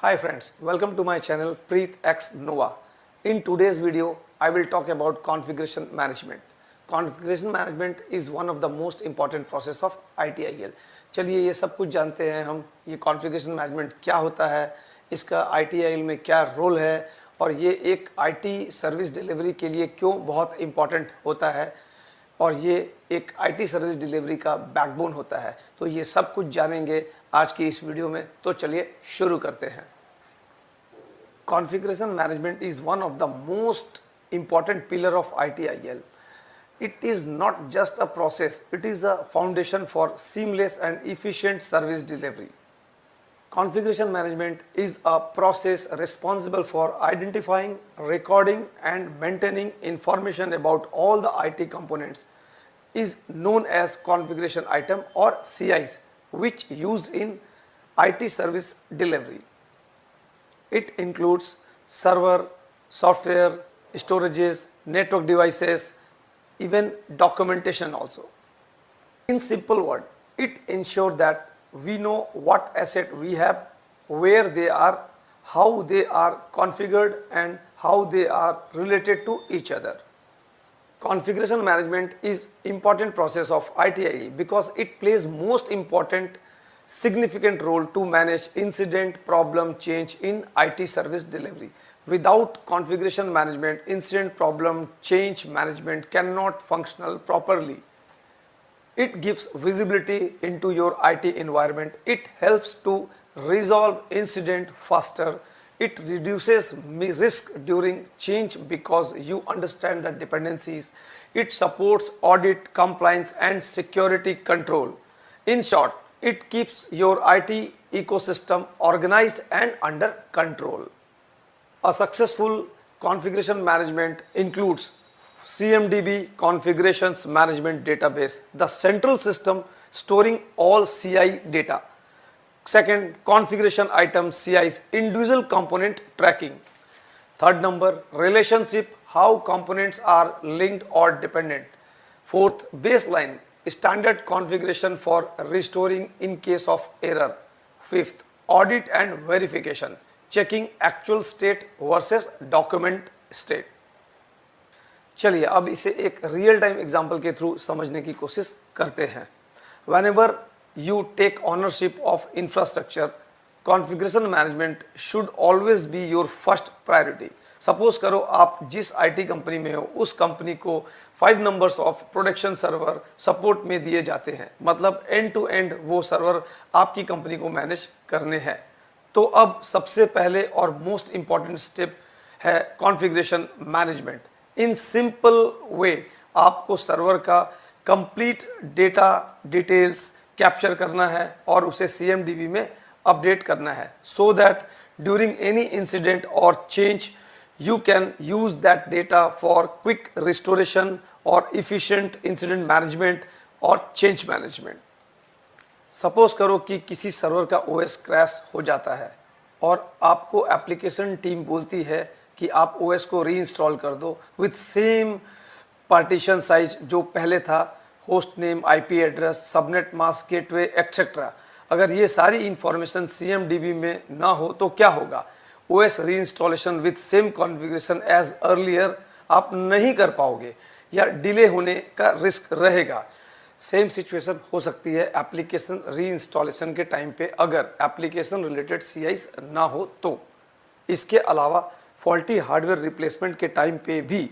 Hi friends, welcome to my channel Preet X Nova. In today's video, I will talk about configuration management. Configuration management is one of the most important process of ITIL. चलिए ये सब कुछ जानते हैं हम, ये configuration management क्या होता है, इसका ITIL में क्या रोल है और ये एक IT सर्विस डिलीवरी के लिए क्यों बहुत इम्पॉर्टेंट होता है और ये एक IT सर्विस डिलीवरी का बैकबोन होता है। तो ये सब कुछ जानेंगे आज की इस वीडियो में, तो चलिए शुरू करते हैं। Configuration management is one of the most important pillar of ITIL. It is not just a process, it is a foundation for seamless and efficient service delivery. Configuration management is a process responsible for identifying, recording and maintaining information about all the IT components is known as configuration item or CIs, which used in IT service delivery. It includes server, software, storages, network devices, even documentation also. In simple word, it ensures that we know what asset we have, where they are, how they are configured and how they are related to each other. Configuration management is important process of ITIL because it plays most important significant role to manage incident, problem, change in IT service delivery. Without configuration management, incident, problem, change management cannot function properly. It gives visibility into your IT environment. It helps to resolve incident faster. It reduces risk during change because you understand the dependencies. It supports audit, compliance and security control. In short, it keeps your IT ecosystem organized and under control. A successful configuration management includes CMDB configurations management database, the central system storing all CI data. Second, configuration item CIs, individual component tracking. Third number, relationship, how components are linked or dependent. Fourth, baseline, standard configuration for restoring in case of error. Fifth, audit and verification, checking actual state versus document state. चलिए अब इसे एक real time example के through समझने की कोशिश करते हैं। Whenever you take ownership of infrastructure, configuration management should always be your first priority. Suppose करो आप जिस आईटी कंपनी में हो उस कंपनी को 5 numbers of production server support में दिए जाते हैं, मतलब एंड टू एंड वो सर्वर आपकी कंपनी को मैनेज करने हैं। तो अब सबसे पहले और मोस्ट इम्पॉर्टेंट स्टेप है configuration management. In simple way आपको सर्वर का कंप्लीट डेटा डिटेल्स कैप्चर करना है और उसे CMDB में अपडेट करना है, so that during any incident और change you can use that data for quick restoration or efficient incident management or change management. Suppose करो कि किसी सर्वर का OS क्रैश हो जाता है और आपको एप्लीकेशन टीम बोलती है कि आप OS को रीइंस्टॉल कर दो विथ सेम पार्टीशन साइज जो पहले था, host name, IP address, subnet mask, gateway etcetera. अगर ये सारी इंफॉर्मेशन CMDB में ना हो तो क्या होगा? OS reinstallation with same configuration as earlier आप नहीं कर पाओगे या डिले होने का रिस्क रहेगा। सेम सिचुएशन हो सकती है एप्लीकेशन रीइंस्टॉलेशन के टाइम पे अगर एप्लीकेशन रिलेटेड CIs ना हो तो। इसके अलावा फॉल्टी हार्डवेयर रिप्लेसमेंट के टाइम पे भी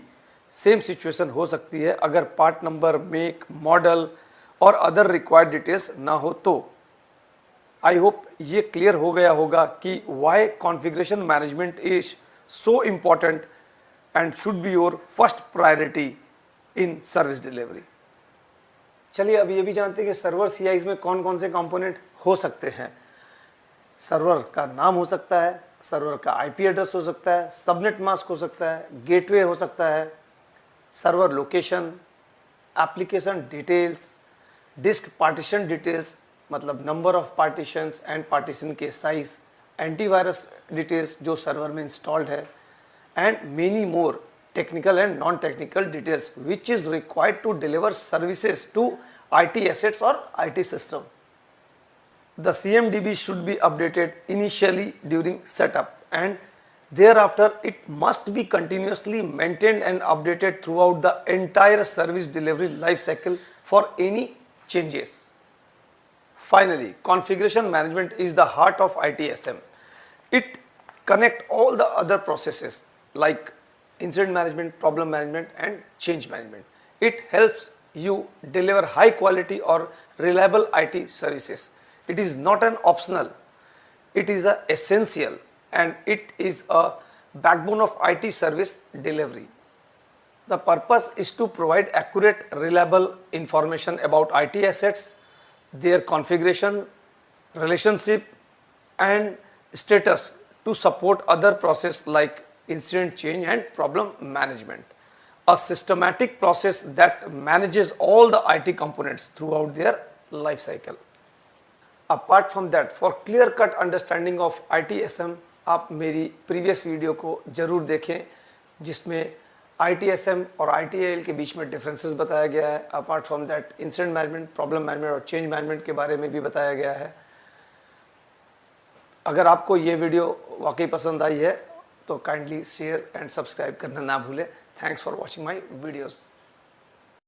सेम सिचुएशन हो सकती है अगर पार्ट नंबर, मेक, मॉडल और अदर रिक्वायर्ड डिटेल्स ना हो तो। आई होप ये क्लियर हो गया होगा कि why configuration management is so important and should be your first priority in service delivery. चलिए अब ये भी जानते हैं कि सर्वर CIs में कौन कौन से कंपोनेंट हो सकते हैं। सर्वर का नाम हो सकता है, सर्वर का IP एड्रेस हो सकता है, सबनेट मास्क हो सकता है, गेटवे हो सकता है, server location, application details, disk partition details मतलब number of partitions and partition के साइज, एंटीवायरस डिटेल्स जो सर्वर में इंस्टॉल्ड है and many more technical and non technical details which is required to deliver services to IT assets और IT system. The CMDB should be updated initially during setup, and thereafter it must be continuously maintained and updated throughout the entire service delivery life cycle for any changes. Finally, configuration management is the heart of ITSM. It connects all the other processes like incident management, problem management and change management. It helps you deliver high quality or reliable IT services. It is not an optional, it is a essential, and it is a backbone of IT service delivery. The purpose is to provide accurate, reliable information about IT assets, their configuration, relationship and status to support other processes like incident change and problem management. A systematic process that manages all the IT components throughout their life cycle. Apart from that, for clear cut understanding of ITSM, आप मेरी previous video को ज़रूर देखें जिसमें ITSM और ITIL के बीच में differences बताया गया है. Apart from that incident management, problem management और चेंज मैनेजमेंट के बारे में भी बताया गया है. अगर आपको ये वीडियो वाकई पसंद आई है तो काइंडली शेयर एंड सब्सक्राइब करना ना भूलें. Thanks for watching my videos.